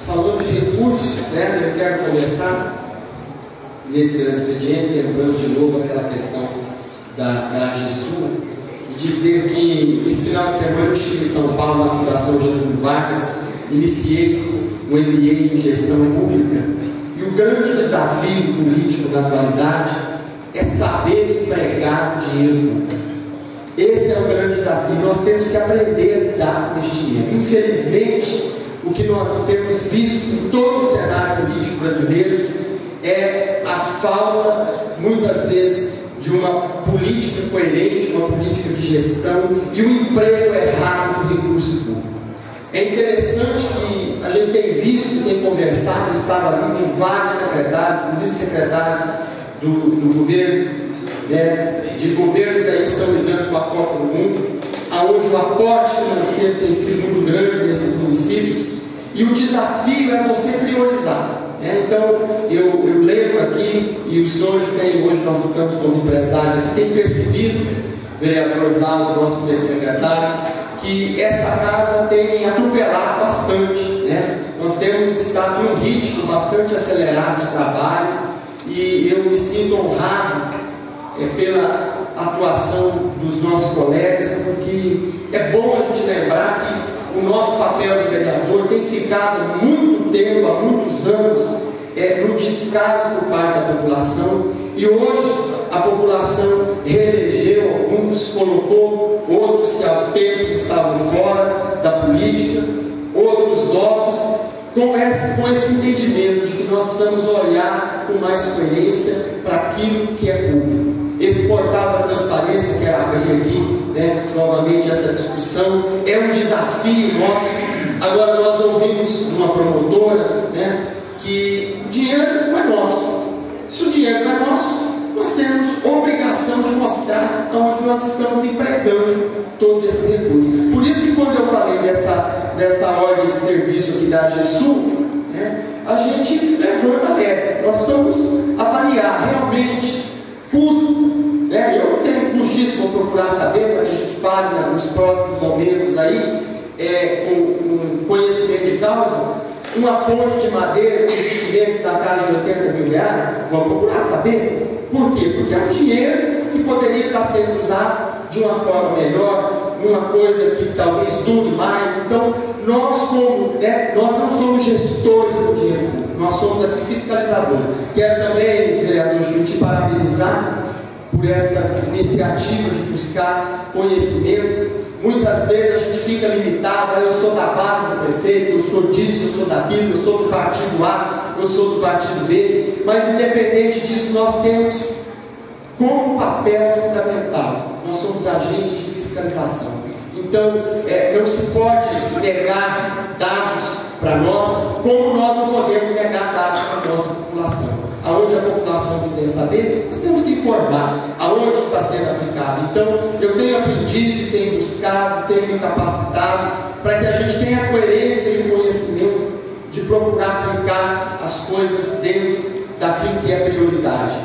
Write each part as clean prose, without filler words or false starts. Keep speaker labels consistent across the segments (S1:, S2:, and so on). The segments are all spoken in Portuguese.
S1: Falando de recursos, né, eu quero começar nesse grande expediente, lembrando de novo aquela questão da AGESUL, e dizer que esse final de semana eu estive em São Paulo, na Fundação Getúlio Vargas, iniciei um MBA em Gestão Pública, e o grande desafio político da atualidade é saber empregar o dinheiro público. Esse é o grande desafio. Nós temos que aprender a lidar com este dinheiro. Infelizmente, o que nós temos visto em todo o cenário político brasileiro é a falta, muitas vezes, de uma política coerente, uma política de gestão e o emprego errado do recurso público. É interessante que a gente tem visto, tem conversado, estava ali com vários secretários, inclusive secretários do governo, né, de governos aí que estão lidando com a Copa do Mundo, onde o aporte financeiro tem sido muito grande nesses municípios, e o desafio é você priorizar. Então, eu lembro aqui, e os senhores têm, hoje nós estamos com os empresários aqui, têm percebido, vereador lá, o nosso primeiro secretário, que essa casa tem atropelado bastante, né? Nós temos estado num ritmo bastante acelerado de trabalho, e eu me sinto honrado pela atuação dos nossos colegas, porque é bom a gente lembrar que o nosso papel de vereador tem ficado muito tempo, há muitos anos, no descaso por parte da população, e hoje a população reelegeu alguns, colocou outros que há tempos estavam fora da política, outros novos, com esse entendimento de que nós precisamos olhar com mais coerência para aquilo que é público. Esse portal da transparência, quero abrir aqui, né, novamente essa discussão, é um desafio nosso. Agora nós ouvimos uma promotora, né, que o dinheiro não é nosso. Se o dinheiro não é nosso, nós temos obrigação de mostrar onde nós estamos empregando todo esse recurso. Por isso que quando eu falei dessa ordem de serviço aqui da AGESUL, né, a gente levanta leve. Nós precisamos avaliar realmente custo, né? Eu não tenho custo disso, vou procurar saber para que a gente fale, né, nos próximos momentos aí, com conhecimento de causa. Uma ponte de madeira, um investimento da casa de 80 mil reais, vamos procurar saber. Por quê? Porque é um dinheiro que poderia estar sendo usado de uma forma melhor, numa coisa que talvez dure mais. Então, nós não somos gestores do dinheiro público, nós somos aqui fiscalizadores. Quero também, vereador Júlio, te parabenizar por essa iniciativa de buscar conhecimento. Muitas vezes a gente fica limitado, eu sou da base do prefeito, eu sou disso, eu sou daquilo, eu sou do partido A, eu sou do partido B, mas independente disso, nós temos como papel fundamental, nós somos agentes de fiscalização. Então, não se pode negar dados para nós, como nós não podemos negar dados para a nossa população. Aonde a população quiser saber, nós temos que informar aonde está sendo aplicado. Então, eu tenho aprendido, tenho buscado, tenho me capacitado para que a gente tenha coerência e conhecimento de procurar aplicar as coisas dentro daquilo que é prioridade.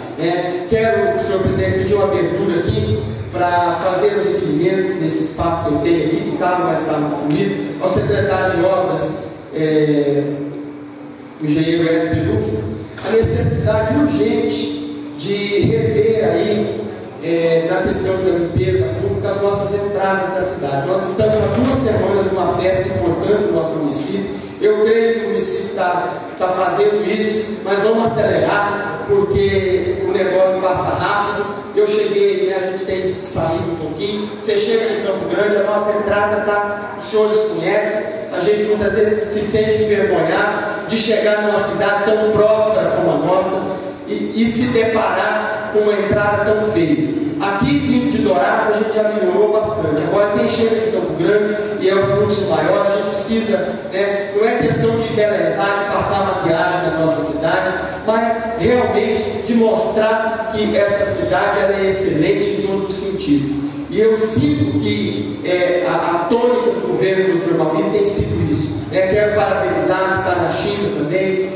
S1: Quero, senhor presidente, pedir uma abertura aqui para fazer um requerimento nesse espaço que eu tenho aqui, que mas estava concluído, ao secretário de Obras, o engenheiro Hélio Pilufo, a necessidade urgente de rever aí, na questão da limpeza pública, as nossas entradas da cidade. Nós estamos há 2 semanas numa festa importante no nosso município. Eu creio que o município está fazendo isso, mas vamos acelerar, porque o negócio passa rápido. Eu cheguei, né, a gente tem que sair um pouquinho. Você chega em Campo Grande, a nossa entrada está, os senhores conhecem, a gente muitas vezes se sente envergonhado de chegar numa cidade tão próspera como a nossa e se deparar com uma entrada tão feia. Aqui, vindo de Dourados, a gente já melhorou bastante. Agora tem chega de Campo Grande e é um fluxo maior, a gente precisa, né, não é questão de embelezar, de passar maquiagem na nossa cidade, mas realmente de mostrar que essa cidade ela é excelente em todos os sentidos. E eu sinto que a tônica do governo do Dr. Maurino tem sido isso. Quero parabenizar, está na China também.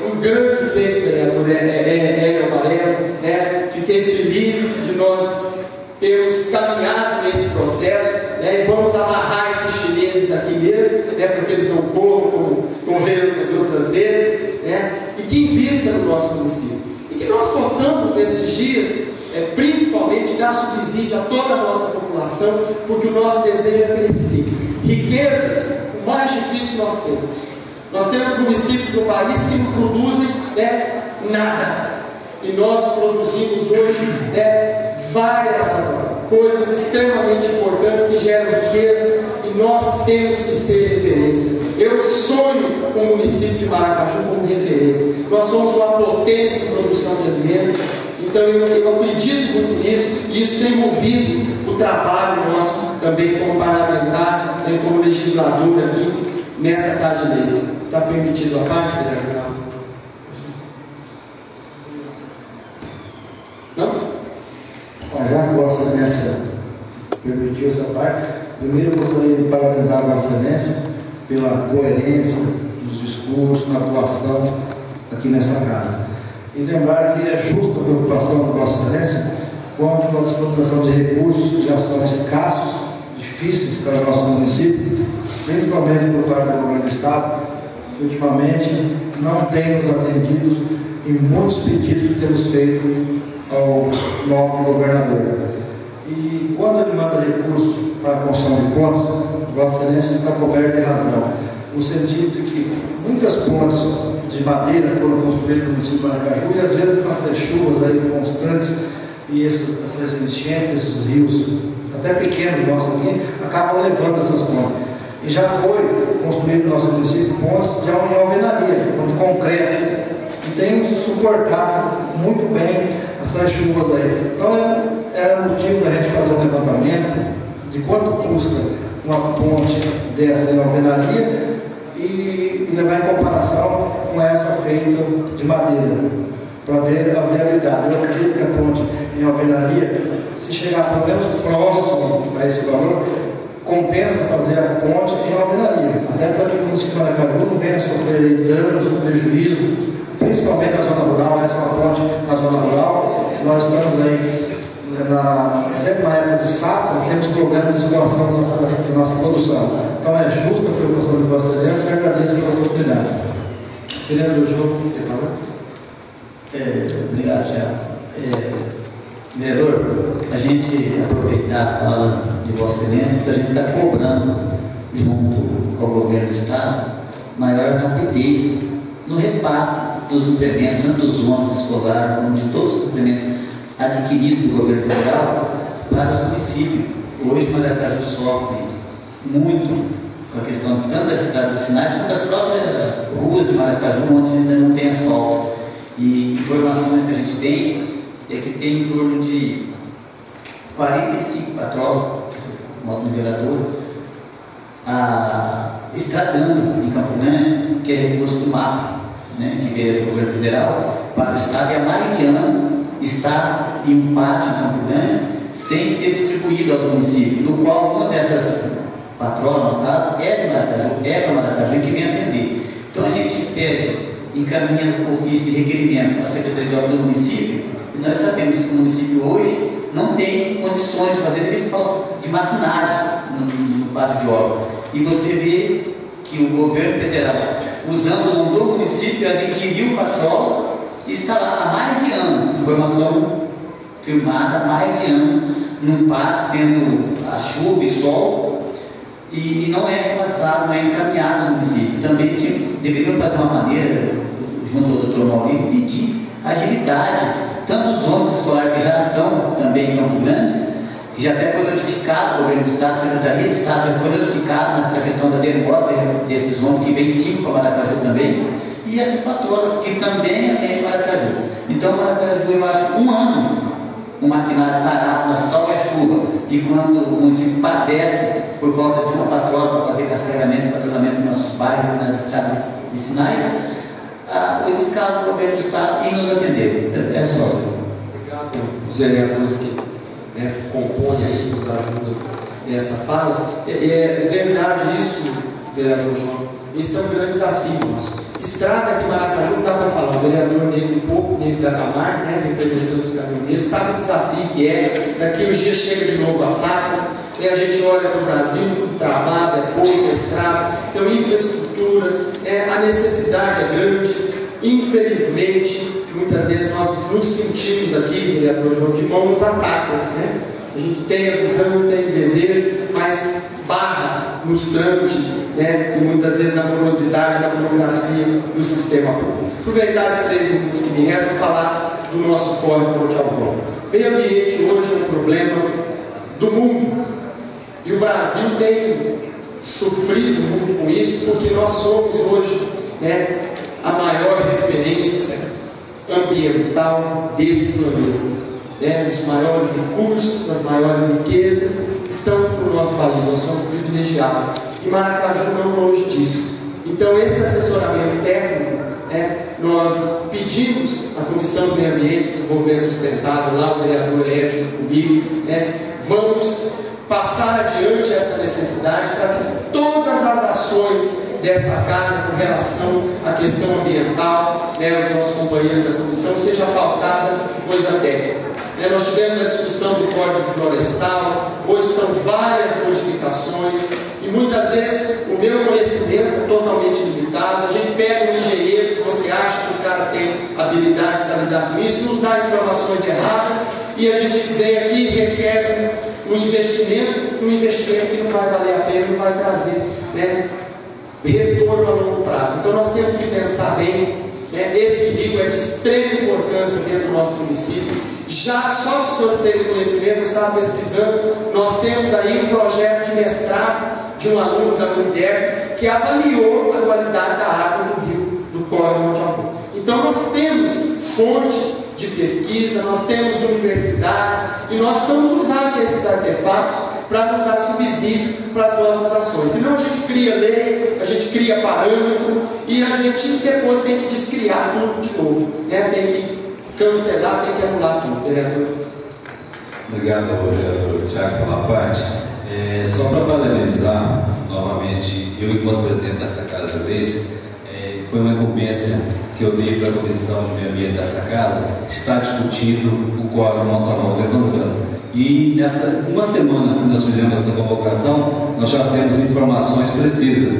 S1: Um grande feito, vereador Hélio Amarelo, né? Fiquei feliz de nós termos caminhado nesse processo, né? E vamos amarrar esse chinês meses aqui mesmo, né, porque eles não correram as outras vezes, né, e que invista no nosso município. E que nós possamos, nesses dias, principalmente, dar subsídio a toda a nossa população, porque o nosso desejo é crescer. Riquezas, o mais difícil nós temos. Nós temos municípios do país que não produzem, né, nada. E nós produzimos hoje, né, várias coisas extremamente importantes que geram riquezas, e nós temos que ser referência. Eu sonho com o município de Maracaju como referência. Nós somos uma potência em produção de alimentos, então eu acredito muito nisso, e isso tem movido o trabalho nosso também como parlamentar, né, como legislador aqui nessa Casa de Leis. Está permitido a parte, vereador? Não?
S2: Já que Vossa Excelência permitiu essa parte, primeiro eu gostaria de parabenizar a Vossa Excelência pela coerência nos discursos, na atuação aqui nessa casa. E lembrar que é justa a preocupação da Vossa Excelência quanto à disponibilização de recursos que já são escassos, difíceis para o nosso município, principalmente por parte do governo do Estado, que ultimamente não tem nos atendido em muitos pedidos que temos feito ao nobre governador. E quando ele manda recursos para a construção de pontes, Vossa Excelência está coberto de razão, no sentido de que muitas pontes de madeira foram construídas no município de Maracaju, e às vezes com essas chuvas aí constantes e essas enchentes, esses rios, até pequenos nossos aqui, acabam levando essas pontes. E já foi construído no nosso município pontes de alvenaria, de concreto, e tem suportado muito bem essas chuvas aí. Então era motivo da gente fazer um levantamento de quanto custa uma ponte dessa de alvenaria e levar em comparação com essa feita de madeira, para ver a viabilidade. Eu acredito que a ponte em alvenaria, se chegar pelo menos próximo a esse valor, compensa fazer a ponte em alvenaria, até para que o município de Maracaju não venha sofrer danos, prejuízo, principalmente na zona rural. Essa é uma ponte na zona rural. Nós estamos aí, sempre na época de safra, temos problemas de escoação da nossa produção. Então é justa a preocupação de Vossa Excelência e agradeço pela oportunidade. Vereador João, tem palavra?
S3: Obrigado, Tiago. Vereador, a gente aproveitar a fala de Vossa Excelência, porque a gente está cobrando, junto ao governo do Estado, maior rapidez no repasse dos implementos, tanto dos ônibus escolares como de todos os implementos adquiridos do governo federal para os municípios. Hoje, Maracaju sofre muito com a questão tanto das estradas dos sinais quanto das próprias ruas de Maracaju, onde ainda não tem asfalto. E informações que a gente tem é que tem em torno de 45 patrões, motoniveladoras, estragando em Campo Grande, que é recurso do MAP, né, que veio do governo federal para o Estado, e há mais de ano está em um pátio em Campo Grande sem ser distribuído aos municípios, no qual uma dessas patroas, no caso, é para Maracaju, que vem atender. Então a gente pede, encaminha ofício de requerimento à Secretaria de Obras do município, e nós sabemos que o município hoje não tem condições de fazer devido à falta de maquinários no pátio de obra. E você vê que o governo federal, usando o nome do município, adquiriu o patrol e está lá há mais de ano, informação firmada há mais de ano, num pátio, sendo a chuva e sol, e não é repassado, não é encaminhado no município. Também deveriam fazer uma maneira, junto ao doutor Maurício, pedir agilidade, tanto os ônibus escolares que já estão também em Campo Grande, que já até foi notificado, o governo do Estado, a Secretaria de Estado já foi notificado nessa questão da demora desses ônibus, que vem 5 para Maracaju também, e essas patroas que também atendem Maracaju. Então, Maracaju, eu acho que um ano um maquinário parado na sol e a chuva, e quando o município padece por falta de uma patroa para fazer cascalhamento e patrulhamento nos nossos bairros, nas estradas vicinais, o descaso do governo do Estado em nos atender. É só.
S1: Obrigado, os vereadores que compõem aí, nos ajudam nessa fala. É verdade isso, vereador João. Esse é um grande desafio nosso. Estrada aqui em Maracaju, não dá para falar. O vereador Negro Pouco, Negro da Camargo, representando os caminhoneiros, sabe o desafio que é. Daqui uns dias chega de novo a safra. E a gente olha para o Brasil, tudo travado, é pouco, é estrada, então infraestrutura, a necessidade é grande. Infelizmente, muitas vezes nós nos sentimos aqui, vereador João, de mãos atadas, né? A gente tem a visão, tem o desejo, mas barra nos trâmites, né? E muitas vezes na morosidade, na burocracia do sistema público. Aproveitar esses 3 minutos que me restam para falar do nosso Córrego Monte Alvão. Meio ambiente hoje é um problema do mundo. E o Brasil tem sofrido muito com isso, porque nós somos hoje, né, a maior referência ambiental desse planeta. Os maiores recursos, as maiores riquezas estão no nosso país, nós somos privilegiados. E Maracaju não longe disso. Então, esse assessoramento técnico, nós pedimos à Comissão do Meio Ambiente e Desenvolvimento Sustentável, lá o vereador Edson comigo, vamos passar adiante essa necessidade para que todas as ações dessa casa com relação à questão ambiental, os nossos companheiros da comissão, seja pautada em coisa técnica. Nós tivemos a discussão do Código Florestal, hoje são várias modificações, e muitas vezes o meu conhecimento é totalmente limitado. A gente pega um engenheiro que você acha que o cara tem habilidade para lidar com isso, nos dá informações erradas, e a gente vem aqui e requer um investimento que não vai valer a pena, não vai trazer retorno a longo prazo. Então nós temos que pensar bem, esse rio é de extrema importância dentro do nosso município. Já, só para os senhores terem conhecimento, eu estava pesquisando, nós temos aí um projeto de mestrado de um aluno da UNIDERP que avaliou a qualidade da água do rio, do Córrego Monte Alvão. Então nós temos fontes de pesquisa, nós temos universidades, e nós precisamos usar esses artefatos para nos dar subsídio para as nossas ações. Senão a gente cria lei, a gente cria parâmetro, e a gente depois tem que descriar tudo de novo, tem que cancelar, tem que anular tudo, vereador.
S4: Obrigado, vereador Tiago, pela parte. Só para parabenizar novamente, eu, enquanto presidente dessa Casa de Leis, foi uma incumbência que eu dei para a Comissão de Meio Ambiente dessa casa, está discutindo o Código Monte Alvão, levantando. E nessa uma semana que nós fizemos essa convocação, nós já temos informações precisas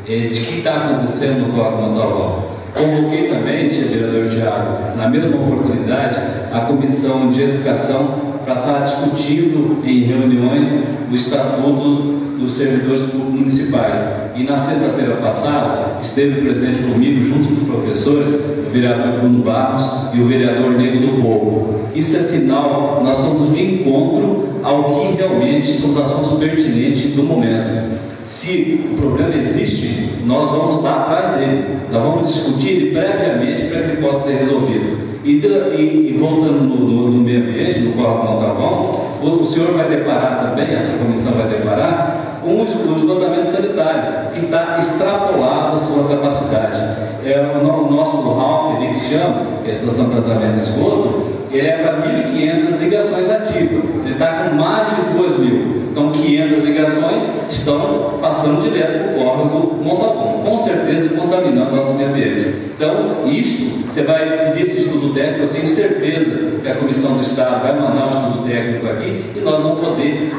S4: de que está acontecendo no Código Monte Alvão. Convoquei também, vereador Tiago, na mesma oportunidade, a Comissão de Educação para estar discutindo em reuniões o Estatuto dos Servidores Públicos Municipais. E na sexta-feira passada, esteve presente comigo, junto com professores, o vereador Bruno Barros e o vereador Negro do Povo. Isso é sinal, nós somos de encontro ao que realmente são os assuntos pertinentes do momento. Se o problema existe, nós vamos estar atrás dele. Nós vamos discutir previamente para que ele possa ser resolvido. E voltando no meio ambiente, no Córrego Monte Alvão, o senhor vai deparar também, essa comissão vai deparar, com o esgotamento sanitário, que está extrapolado a sua capacidade. O nosso Ralf, ele chama, que é a Estação de Tratamento de Esgoto, ele é para 1.500 ligações ativas. Ele está com mais de 2.000. Então, 500 ligações estão passando direto para o Córrego Monte Alvão, com certeza contaminando o nosso meio ambiente. Então, isto, você vai pedir esse estudo técnico, eu tenho certeza que a Comissão do Estado vai mandar um estudo técnico aqui e nós vamos poder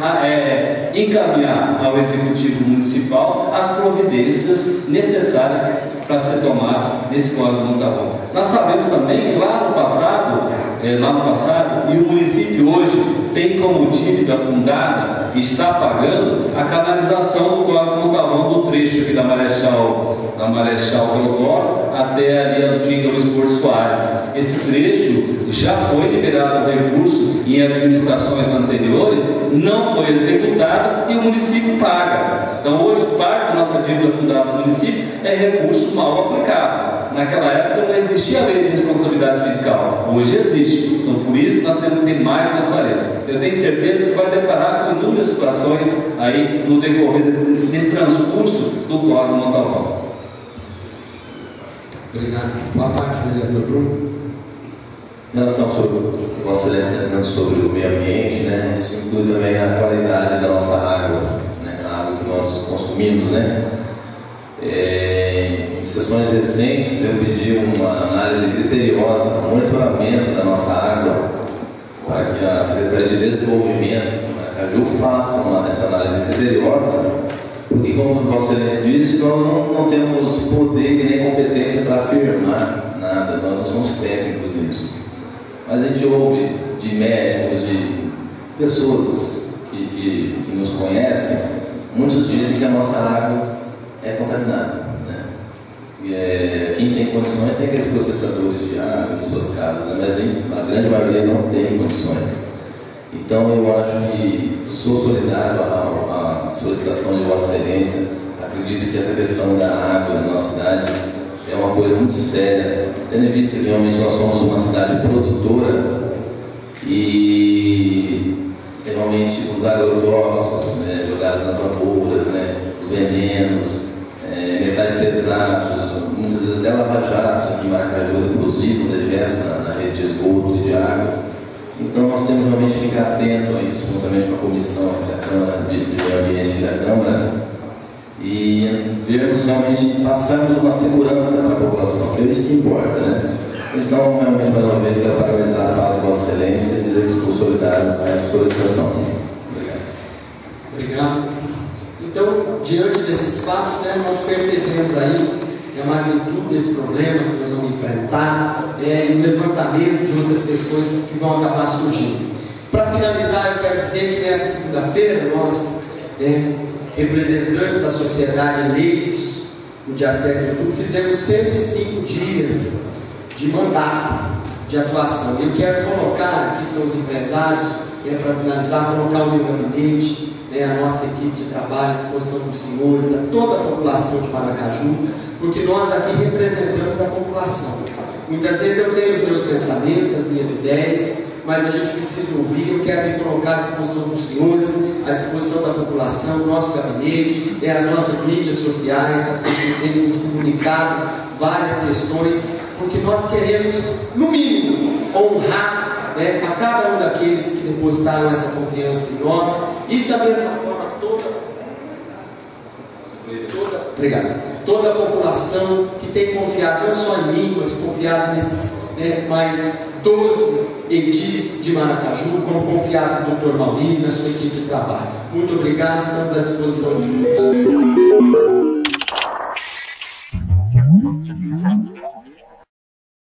S4: encaminhar ao Executivo Municipal as providências necessárias para ser tomadas nesse Código Monte Alvão. Nós sabemos também que lá no passado, e o município hoje tem como dívida fundada e está pagando a canalização do Córrego Monte Alvão do trecho aqui da Marechal Deodoro até ali a antiga Luiz Porto Soares. Esse trecho já foi liberado o recurso em administrações anteriores, não foi executado e o município paga. Então hoje parte da nossa dívida fundada no município é recurso mal aplicado. Naquela época não existia a lei de responsabilidade fiscal, hoje existe. Então por isso nós temos que ter mais transparência. Eu tenho certeza que vai deparar com inúmeras situações aí no decorrer desse transcurso do Código Monte Alvão.
S1: Obrigado. Boa tarde, vereador Bruno.
S5: Em relação ao que Vossa Excelência está dizendo sobre o meio ambiente, isso inclui também a qualidade da nossa água, a água que nós consumimos, Em sessões recentes eu pedi uma análise criteriosa, um monitoramento da nossa água, para que a Secretaria de Desenvolvimento, Maracaju façam essa análise criteriosa, porque, como Vossa Excelência disse, nós não temos poder e nem competência para afirmar nada, nós não somos técnicos nisso. Mas a gente ouve de médicos, de pessoas que nos conhecem, muitos dizem que a nossa água é contaminada. Quem tem condições tem aqueles processadores de água em suas casas, né? Mas a grande maioria não tem condições. Então eu acho que sou solidário à solicitação de Vossa Excelência. Acredito que essa questão da água na nossa cidade é uma coisa muito séria, tendo em vista que realmente nós somos uma cidade produtora e realmente os agrotóxicos, né, jogados nas lavouras, né, os venenos, metais pesados, muitas vezes até lava-jatos aqui em Maracaju depositam dejetos na rede de esgoto e de água. Então nós temos realmente que ficar atento a isso, juntamente com a comissão da Câmara de Meio Ambiente da Câmara, e vermos realmente, passarmos uma segurança para a população, que é isso que importa, né? Então, realmente, mais uma vez, quero parabenizar a fala de Vossa Excelência e dizer que estou solidário a essa solicitação. Obrigado.
S1: Obrigado. Então, diante desses fatos, né, nós percebemos aí a magnitude desse problema que nós vamos enfrentar e o levantamento de outras questões que vão acabar surgindo. Para finalizar, eu quero dizer que nessa segunda-feira, nós, representantes da sociedade eleitos, no dia 7 de outubro, fizemos 105 dias de mandato, de atuação. Eu quero colocar, aqui estão os empresários, para finalizar, colocar o meu gabinete, a nossa equipe de trabalho à disposição dos senhores, a toda a população de Maracaju, porque nós aqui representamos a população. Muitas vezes eu tenho os meus pensamentos, as minhas ideias, mas a gente precisa ouvir. Eu quero me colocar à disposição dos senhores, à disposição da população, o nosso gabinete, as nossas mídias sociais, que as pessoas têm nos comunicado várias questões, porque nós queremos, no mínimo, honrar a cada um daqueles que depositaram essa confiança em nós, e da mesma forma toda a população que tem confiado não só em mim, mas confiado nesses mais 12 edis de Maracaju, como confiado no Dr. Maurício e na sua equipe de trabalho. Muito obrigado, estamos à disposição de todos.